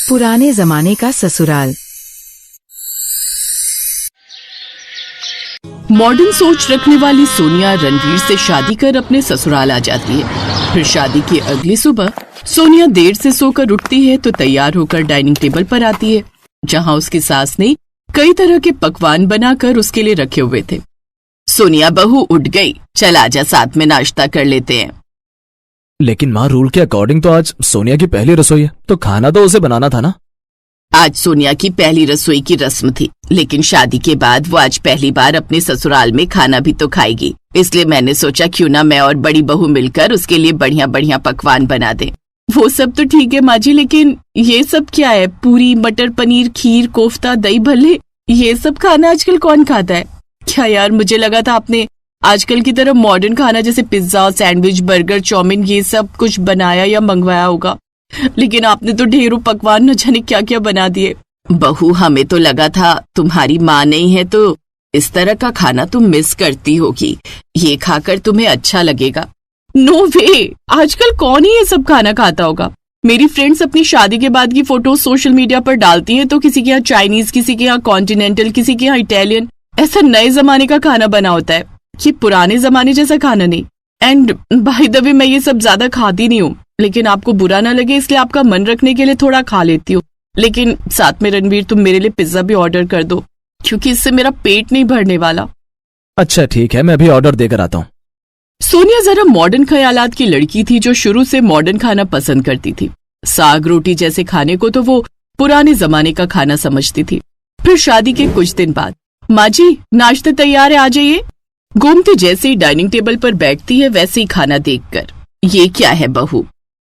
पुराने जमाने का ससुराल। मॉडर्न सोच रखने वाली सोनिया रणवीर से शादी कर अपने ससुराल आ जाती है। फिर शादी की अगली सुबह सोनिया देर से सोकर उठती है तो तैयार होकर डाइनिंग टेबल पर आती है, जहां उसकी सास ने कई तरह के पकवान बनाकर उसके लिए रखे हुए थे। सोनिया बहू उठ गई, चल आजा साथ में नाश्ता कर लेते हैं। लेकिन माँ, रूल के अकॉर्डिंग तो आज सोनिया की पहली रसोई है, तो खाना तो उसे बनाना था ना। आज सोनिया की पहली रसोई की रस्म थी, लेकिन शादी के बाद वो आज पहली बार अपने ससुराल में खाना भी तो खाएगी। इसलिए मैंने सोचा क्यों ना मैं और बड़ी बहू मिलकर उसके लिए बढ़िया बढ़िया पकवान बना दें। वो सब तो ठीक है माँ जी, लेकिन ये सब क्या है? पूरी, मटर पनीर, खीर, कोफ्ता, दही भल्ले, ये सब खाना आजकल कौन खाता है? क्या यार, मुझे लगा था आपने आजकल की तरह मॉडर्न खाना जैसे पिज्जा, सैंडविच, बर्गर, चाउमीन ये सब कुछ बनाया या मंगवाया होगा, लेकिन आपने तो ढेरों पकवान न जाने क्या क्या बना दिए। बहू, हमें तो लगा था तुम्हारी माँ नहीं है तो इस तरह का खाना तुम मिस करती होगी, ये खाकर तुम्हें अच्छा लगेगा। नो वे, आजकल कौन ही ये सब खाना खाता होगा? मेरी फ्रेंड्स अपनी शादी के बाद की फोटोज सोशल मीडिया पर डालती हैं तो किसी के यहाँ चाइनीज, किसी के यहाँ कॉन्टिनेंटल, किसी के यहाँ इटालियन, ऐसा नए जमाने का खाना बना होता है, ये पुराने जमाने जैसा खाना नहीं। एंड बाय द वे, मैं ये सब ज्यादा खाती नहीं हूँ, लेकिन आपको बुरा ना लगे इसलिए आपका मन रखने के लिए थोड़ा खा लेती हूँ। लेकिन साथ में रणवीर, तुम मेरे लिए पिज्जा भी ऑर्डर कर दो, क्योंकि इससे मेरा पेट नहीं भरने वाला। अच्छा ठीक है, मैं अभी ऑर्डर देकर आता हूँ। सोनिया जरा मॉडर्न ख्यालात की लड़की थी जो शुरू से मॉडर्न खाना पसंद करती थी। साग रोटी जैसे खाने को तो वो पुराने जमाने का खाना समझती थी। फिर शादी के कुछ दिन बाद, माँ जी नाश्ता तैयार है, आ जाइए। गोमती जैसे ही डाइनिंग टेबल पर बैठती है वैसे ही खाना देखकर, ये क्या है बहू?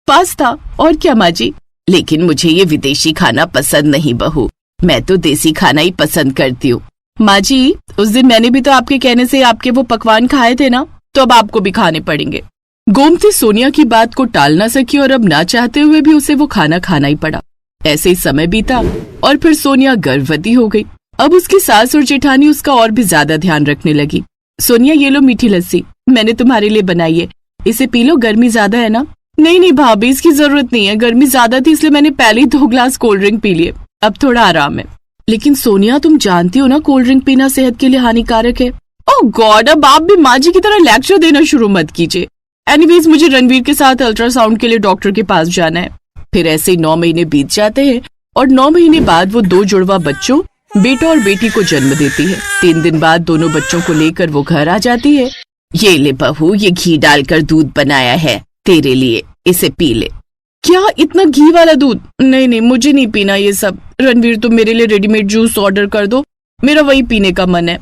पास्ता। और क्या माँ जी? लेकिन मुझे ये विदेशी खाना पसंद नहीं बहू, मैं तो देसी खाना ही पसंद करती हूँ। माँ जी, उस दिन मैंने भी तो आपके कहने से आपके वो पकवान खाए थे ना, तो अब आपको भी खाने पड़ेंगे। गोमती सोनिया की बात को टाल ना सकी और अब ना चाहते हुए भी उसे वो खाना खाना ही पड़ा। ऐसे ही समय बीता और फिर सोनिया गर्भवती हो गई। अब उसकी सास और जेठानी उसका और भी ज्यादा ध्यान रखने लगी। सोनिया, ये लो मीठी लस्सी, मैंने तुम्हारे लिए बनाई है, इसे पी लो, गर्मी ज्यादा है ना। नहीं नहीं भाभी, इसकी जरूरत नहीं है, गर्मी ज्यादा थी इसलिए मैंने पहले ही 2 ग्लास कोल्ड ड्रिंक पी लिए, अब थोड़ा आराम है। लेकिन सोनिया, तुम जानती हो ना कोल्ड ड्रिंक पीना सेहत के लिए हानिकारक है। ओह गॉड, अब आप भी माँ जी की तरह लेक्चर देना शुरू मत कीजिए। एनीवेज, मुझे रणवीर के साथ अल्ट्रासाउंड के लिए डॉक्टर के पास जाना है। फिर ऐसे ही 9 महीने बीत जाते हैं और 9 महीने बाद वो 2 जुड़वा बच्चों, बेटा और बेटी को जन्म देती है। 3 दिन बाद दोनों बच्चों को लेकर वो घर आ जाती है। ये ले बहू, ये घी डालकर दूध बनाया है तेरे लिए, इसे पी ले। क्या, इतना घी वाला दूध? नहीं नहीं, मुझे नहीं पीना ये सब। रणवीर, तुम मेरे लिए रेडीमेड जूस ऑर्डर कर दो, मेरा वही पीने का मन है।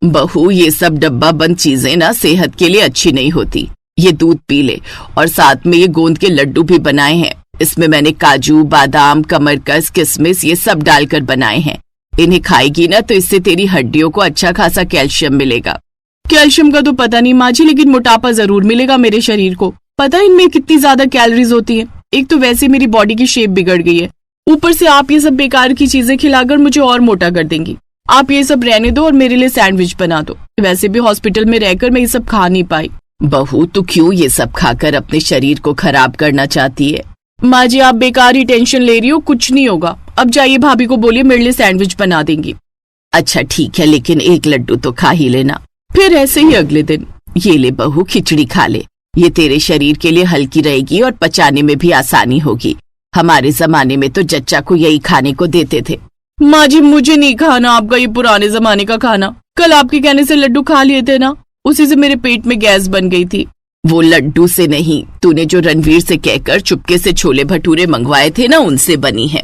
बहू, ये सब डब्बा बंद चीजें ना सेहत के लिए अच्छी नहीं होती, ये दूध पी ले। और साथ में ये गोंद के लड्डू भी बनाए हैं, इसमें मैंने काजू, बादाम, कमरकस, किशमिश ये सब डालकर बनाए हैं। इन्हें खाएगी ना तो इससे तेरी हड्डियों को अच्छा खासा कैल्शियम मिलेगा। कैल्शियम का तो पता नहीं माँ जी, लेकिन मोटापा जरूर मिलेगा मेरे शरीर को। पता है इनमें कितनी ज्यादा कैलोरीज होती हैं? एक तो वैसे मेरी बॉडी की शेप बिगड़ गई है, ऊपर से आप ये सब बेकार की चीजें खिलाकर मुझे और मोटा कर देंगी। आप ये सब रहने दो और मेरे लिए सैंडविच बना दो। वैसे भी हॉस्पिटल में रहकर मैं ये सब खा नहीं पाई। बहू, तू क्यों ये सब खाकर अपने शरीर को खराब करना चाहती है? माँ जी, आप बेकार ही टेंशन ले रही हो, कुछ नहीं होगा। अब जाइए, भाभी को बोलिए मेरे लिए सैंडविच बना देंगी। अच्छा ठीक है, लेकिन 1 लड्डू तो खा ही लेना। फिर ऐसे ही अगले दिन, ये ले बहू, खिचड़ी खा ले, ये तेरे शरीर के लिए हल्की रहेगी और पचाने में भी आसानी होगी। हमारे जमाने में तो जच्चा को यही खाने को देते थे। माँ जी, मुझे नहीं खाना आपका ये पुराने जमाने का खाना। कल आपके कहने से लड्डू खा लिए थे ना, उसी से मेरे पेट में गैस बन गई थी। वो लड्डू से नहीं, तूने जो रणवीर से कहकर चुपके से छोले भटूरे मंगवाए थे ना, उनसे बनी है।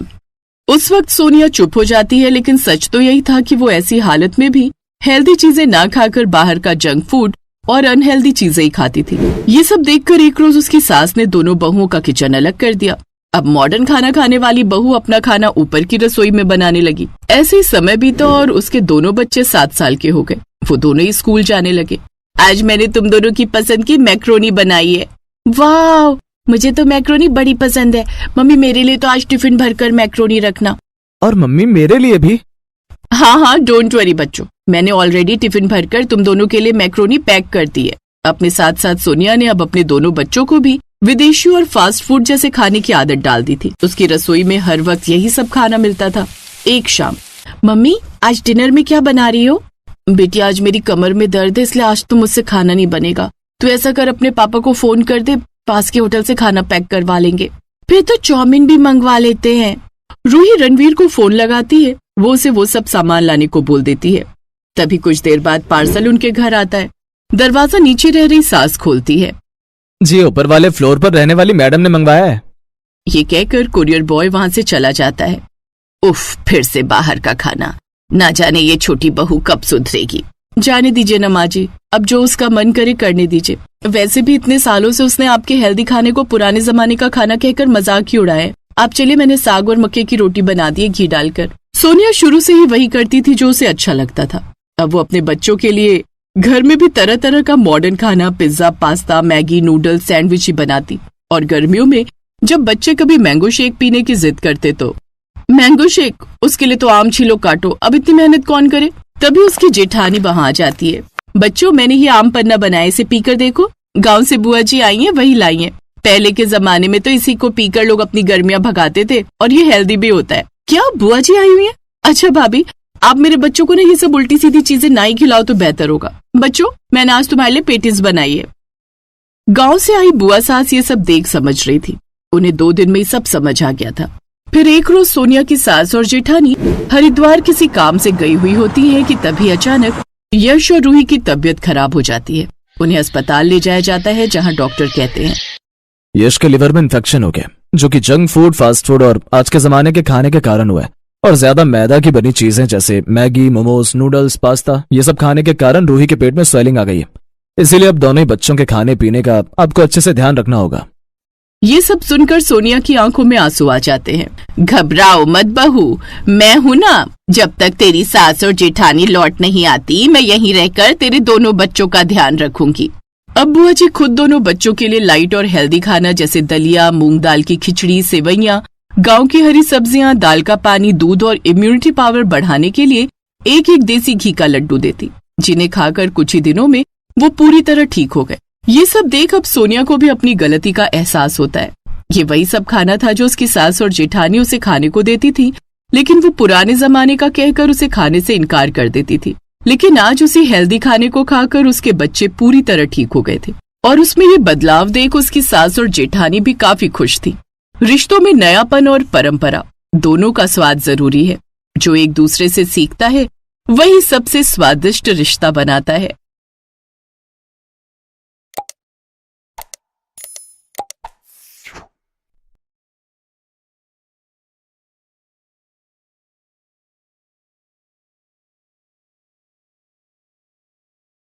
उस वक्त सोनिया चुप हो जाती है, लेकिन सच तो यही था कि वो ऐसी हालत में भी हेल्दी चीजें ना खाकर बाहर का जंक फूड और अनहेल्दी चीजें ही खाती थी। ये सब देखकर एक रोज उसकी सास ने दोनों बहुओं का किचन अलग कर दिया। अब मॉडर्न खाना खाने वाली बहू अपना खाना ऊपर की रसोई में बनाने लगी। ऐसे ही समय बीता और उसके दोनों बच्चे 7 साल के हो गए। वो दोनों ही स्कूल जाने लगे। आज मैंने तुम दोनों की पसंद की मैक्रोनी बनाई है। वाह, मुझे तो मैक्रोनी बड़ी पसंद है। मम्मी, मेरे लिए तो आज टिफिन भरकर मैक्रोनी रखना। और मम्मी, मेरे लिए भी। हाँ हाँ, डोंट वरी बच्चों, मैंने ऑलरेडी टिफिन भरकर तुम दोनों के लिए मैक्रोनी पैक कर दी है। अपने साथ साथ सोनिया ने अब अपने दोनों बच्चों को भी विदेशी और फास्ट फूड जैसे खाने की आदत डाल दी थी। उसकी रसोई में हर वक्त यही सब खाना मिलता था। एक शाम, मम्मी आज डिनर में क्या बना रही हो? बेटी आज मेरी कमर में दर्द है, इसलिए आज तो मुझसे खाना नहीं बनेगा। तू ऐसा कर, अपने पापा को फोन कर दे, पास के होटल से खाना पैक करवा लेंगे। फिर तो चाउमीन भी मंगवा लेते हैं। रूही रणवीर को फोन लगाती है, वो उसे वो सब सामान लाने को बोल देती है। तभी कुछ देर बाद पार्सल उनके घर आता है। दरवाजा नीचे रह रही सास खोलती है। जी, ऊपर वाले फ्लोर पर रहने वाली मैडम ने मंगवाया है। ये कहकर कुरियर बॉय वहां से चला जाता है। उफ, फिर से बाहर का खाना, ना जाने ये छोटी बहू कब सुधरेगी। जाने दीजिए ना माँ जी, अब जो उसका मन करे करने दीजिए। वैसे भी इतने सालों से उसने आपके हेल्दी खाने को पुराने जमाने का खाना कहकर मजाक ही उड़ाया है। आप चलिए, मैंने साग और मक्के की रोटी बना दी है घी डालकर। सोनिया शुरू से ही वही करती थी जो उसे अच्छा लगता था। अब वो अपने बच्चों के लिए घर में भी तरह तरह का मॉडर्न खाना, pizza, pasta, Maggi, noodles, sandwich ही बनाती। और गर्मियों में जब बच्चे कभी मैंगो शेक पीने की जिद करते तो मैंगो शेक, उसके लिए तो आम छीलो काटो, अब इतनी मेहनत कौन करे। तभी उसकी जेठानी वहां आ जाती है। बच्चों, मैंने ये आम पन्ना बनाया, इसे पीकर देखो। गांव से बुआ जी आई हैं, वही लाई हैं। पहले के जमाने में तो इसी को पीकर लोग अपनी गर्मियां भगाते थे, और ये हेल्दी भी होता है। क्या बुआ जी आई हुई है? अच्छा भाभी, आप मेरे बच्चों को ना ये सब उल्टी सीधी चीजें ना ही खिलाओ तो बेहतर होगा। बच्चों, मैंने आज तुम्हारे लिए पेटीज बनाई है। गांव से आई बुआ सास ये सब देख समझ रही थी। उन्हें 2 दिन में ही सब समझ आ गया था। फिर एक रोज सोनिया की सास और जेठानी हरिद्वार किसी काम से गई हुई होती है कि तभी अचानक यश और रूही की तबीयत खराब हो जाती है। उन्हें अस्पताल ले जाया जाता है, जहां डॉक्टर कहते हैं यश के लिवर में इन्फेक्शन हो गया, जो कि जंक फूड, फास्ट फूड और आज के जमाने के खाने के कारण हुआ है। और ज्यादा मैदा की बनी चीजें जैसे मैगी, मोमोज, नूडल्स, पास्ता, ये सब खाने के कारण रूही के पेट में स्वेलिंग आ गई है। इसीलिए अब दोनों ही बच्चों के खाने पीने का आपको अच्छे से ध्यान रखना होगा। ये सब सुनकर सोनिया की आंखों में आंसू आ जाते हैं। घबराओ मत बहू, मैं हूं ना। जब तक तेरी सास और जेठानी लौट नहीं आती, मैं यहीं रहकर तेरे दोनों बच्चों का ध्यान रखूंगी। अब बुआ जी खुद दोनों बच्चों के लिए लाइट और हेल्दी खाना जैसे दलिया, मूंग दाल की खिचड़ी, सेवइयां, गांव की हरी सब्जियां, दाल का पानी, दूध और इम्यूनिटी पावर बढ़ाने के लिए एक एक देसी घी का लड्डू देती, जिन्हें खाकर कुछ ही दिनों में वो पूरी तरह ठीक हो गए। ये सब देख अब सोनिया को भी अपनी गलती का एहसास होता है। ये वही सब खाना था जो उसकी सास और जेठानी उसे खाने को देती थी, लेकिन वो पुराने जमाने का कहकर उसे खाने से इनकार कर देती थी। लेकिन आज उसी हेल्दी खाने को खाकर उसके बच्चे पूरी तरह ठीक हो गए थे, और उसमें ये बदलाव देख उसकी सास और जेठानी भी काफी खुश थी। रिश्तों में नयापन और परंपरा दोनों का स्वाद जरूरी है। जो एक दूसरे से सीखता है वही सबसे स्वादिष्ट रिश्ता बनाता है।